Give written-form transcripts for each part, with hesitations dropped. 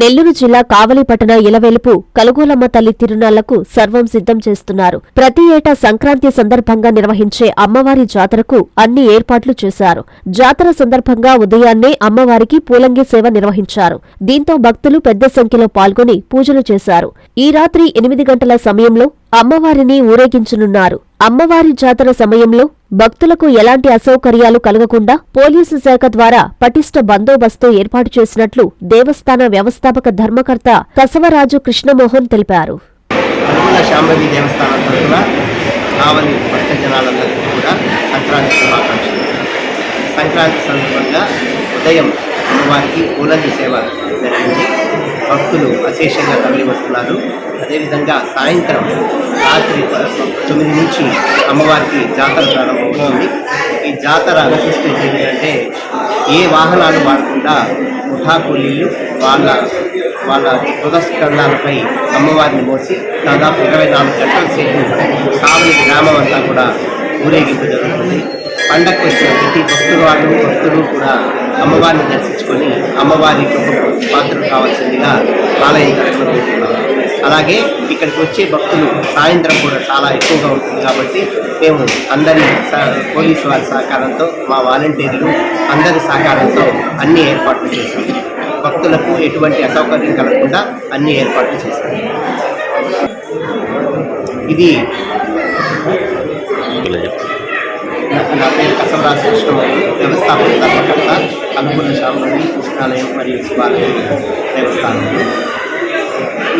నెల్లూరు జిల్లా కావలి పట్టణ ఇలవేలుపు కలుగోలమ్మ తల్లి తిరునాళ్లకు సర్వం సిద్ధం చేస్తున్నారు. ప్రతి ఏటా సంక్రాంతి సందర్భంగా నిర్వహించే అమ్మవారి జాతరకు అన్ని ఏర్పాట్లు చేశారు. జాతర సందర్భంగా ఉదయాన్నే అమ్మవారికి పూలంగి సేవ నిర్వహించారు. దీంతో భక్తులు పెద్ద సంఖ్యలో పాల్గొని పూజలు చేశారు. ఈ రాత్రి 8 గంటల సమయంలో అమ్మవారిని ఊరేగించనున్నారు. అమ్మవారి జాతర సమయంలో భక్తులకు ఎలాంటి అసౌకర్యాలు కలగకుండా పోలీసు శాఖ ద్వారా పటిష్ట బందోబస్తు ఏర్పాటు చేసినట్లు దేవస్థాన వ్యవస్థాపక ధర్మకర్త కసవరాజు కృష్ణమోహన్ తెలిపారు. శాంభవి దేవస్థానం తరఫున కావలి భక్త జనాలందరికీ కూడా సంక్రాంతి శుభాకాంక్షలు. సంక్రాంతి సందర్భంగా ఉదయం అమ్మవారికి పూలంగి సేవ జరిగింది. భక్తులు అశేషంగా తరలి వస్తున్నారు. అదేవిధంగా సాయంత్రం రాత్రి 9 నుంచి అమ్మవారికి జాతర ప్రారంభమవుతుంది. ఈ జాతర విశిష్టత ఏంటంటే ఏ వాహనాలు వాడకుండా ముఠా కూలీలు వాళ్ళ పురస్కంధాలపై అమ్మవారిని మోసి దాదాపు 24 గంటల సేపు కావలి గ్రామం అంతా కూడా ఊరేగింపు జరుగుతుంది. పండగకు వచ్చిన ప్రతి భక్తులు కూడా అమ్మవారిని దర్శించుకొని అమ్మవారి పాత్రలు కావాల్సిందిగా ఆలయం జరుగుతున్నారు. అలాగే ఇక్కడికి వచ్చే భక్తులు సాయంత్రం కూడా చాలా ఎక్కువగా ఉంటుంది కాబట్టి మేము అందరి పోలీసు వారి సహకారంతో మా వాలంటీర్లు అందరి సహకారంతో అన్ని ఏర్పాట్లు చేశాము. భక్తులకు ఎటువంటి అసౌకర్యం కలగకుండా అన్ని ఏర్పాట్లు చేశాము. ఇది నా పేరు కసవరాజు కృష్ణమోహన్, వ్యవస్థాపక ధర్మకర్త, అనుకూల శాంభవి కృష్ణాలయం మరియు శివాలయం దేవస్థానంలో.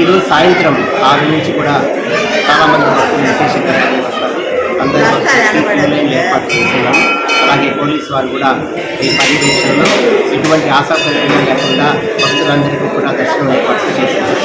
ఈరోజు సాయంత్రం 6 నుంచి కూడా చాలామంది భక్తులు విశేషంగా వస్తారు. అందరూ ఏర్పాటు చేస్తున్నాము. అలాగే పోలీసు వారు కూడా ఈ పర్యవేక్షణలో ఎటువంటి అసౌకర్యం లేకుండా భక్తులందరికీ కూడా దర్శనం ఏర్పాటు చేశారు.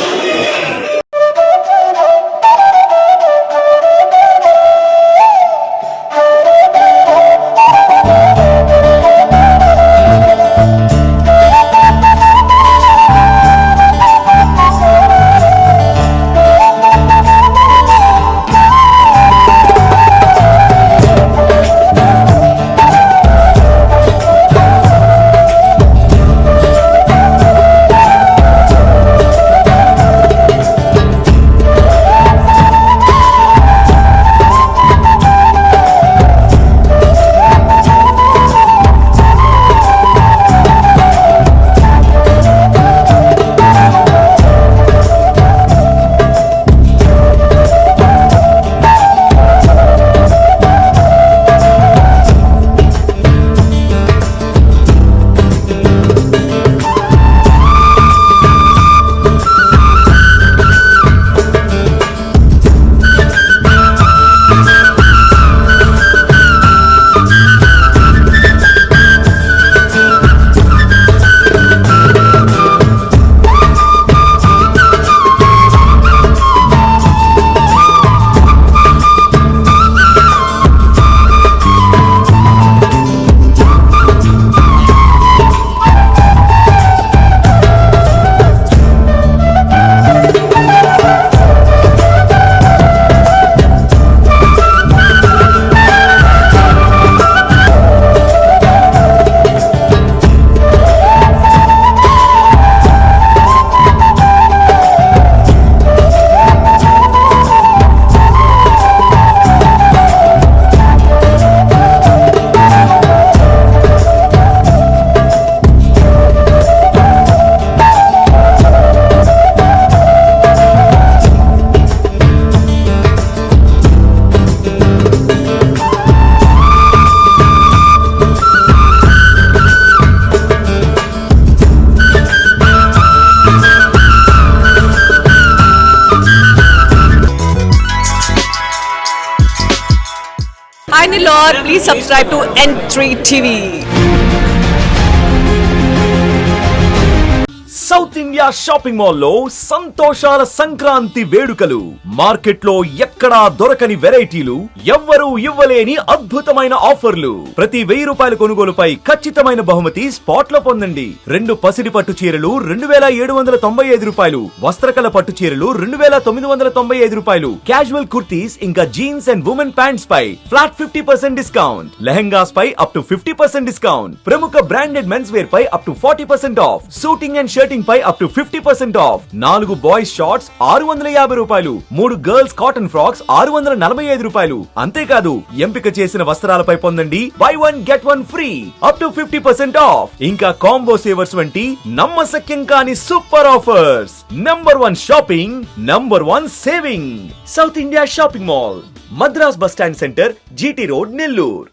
Please subscribe to N3 TV. South India shopping మాల్లో సంతోషాల సంక్రాంతి వేడుకలు. మార్కెట్ లో ఎక్కడా దొరకని వెరైటీలు, ఎవ్వరూ ఇవ్వలేని అద్భుతమైన ఆఫర్లు. ప్రతి 1000 రూపాయల కొనుగోలుపై ఖచ్చితమైన బహుమతి స్పాట్ లో పొందండి. 2 పసిడి పట్టు చీరలు 2795 రూపాయలు, వస్త్రకల పట్టు చీరలు 2995 రూపాయలు, క్యాజువల్ కుర్తీస్ ఇంకా జీన్స్ అండ్ ఉమెన్ ప్యాంట్స్ పై ఫ్లాట్ 50% డిస్కౌంట్, లెహంగాస్ పై అప్ టు 50% డిస్కౌంట్, ప్రముఖ బ్రాండెడ్ మెన్స్ వేర్ పై up to 40% off, shooting and shirting shopping పై up to 50% off. 4 boys shorts 650 రూపాయలు, 3 గర్ల్స్ కాటన్ ఫ్రాక్స్ 645 రూపాయలు. అంతేకాదు ఎంపిక చేసిన వస్త్రాలపై పొందండి buy 1 get 1 free up to 50% off. ఇంకా కాంబో సేవర్స్ వంటి నమ్మశక్యం కాని super offers. Number 1 shopping, number 1 saving. South India shopping mall, Madras bus stand centre, GT road, Nellore.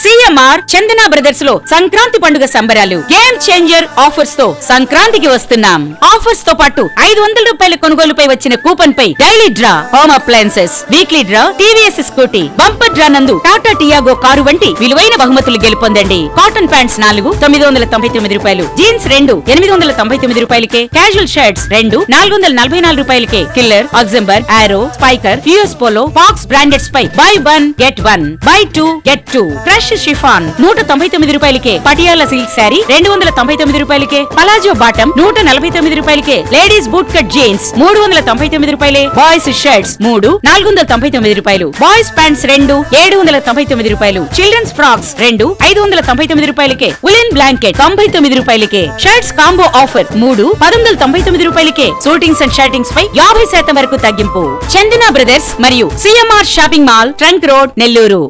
CMR Chandana brothers లో సంక్రాంతి పండుగ సంబరాలు గేమ్ చేంజర్ ఆఫర్స్ తో సంక్రాంతికి వస్తున్నాం. ఆఫర్స్ తో పాటు 500 రూపాయల కొనుగోలుపై వచ్చిన కూపన్ పై daily draw home appliances, weekly draw TVS Scooty, bumper draw నందు టాటా టియాగో కారు వంటి విలువైన బహుమతులు గెలుపొందండి. కాటన్ ప్యాంట్స్ 4 999 రూపాయలు, జీన్స్ 2 899 రూపాయలకే, క్యాజువల్ షర్ట్స్ 2 444 రూపాయలకే, Killer, Oxemberg, Arrow, Spykar, US Polo, Fox brandeds పై buy 1 get 1 buy 2 get 2, fresh chiffon 199 రూపాయలకే, పటియాల సిల్క్ శారీ 299 రూపాయలకే, పలాజో బాటం 149 రూపాయలకే, లేడీస్ బూట్ కట్ జీన్స్ 399 రూపాయలే, బాయ్స్ షర్ట్స్ 3 499 రూపాయలు, బాయ్స్ ప్యాంట్స్ 2 799 రూపాయలు, చిల్డ్రన్స్ ఫ్రాక్స్ 2 599 రూపాయలకే, ఉలెన్ బ్లాంకెట్ 99 రూపాయలకే, షర్ట్స్ కాంబో ఆఫర్ 3 199 రూపాయలకే, షూటింగ్స్ అండ్ షర్టింగ్స్ పై 50% వరకు తగ్గింపు. చందన బ్రదర్స్ మరియు CMR shopping mall, trunk road, Nellore.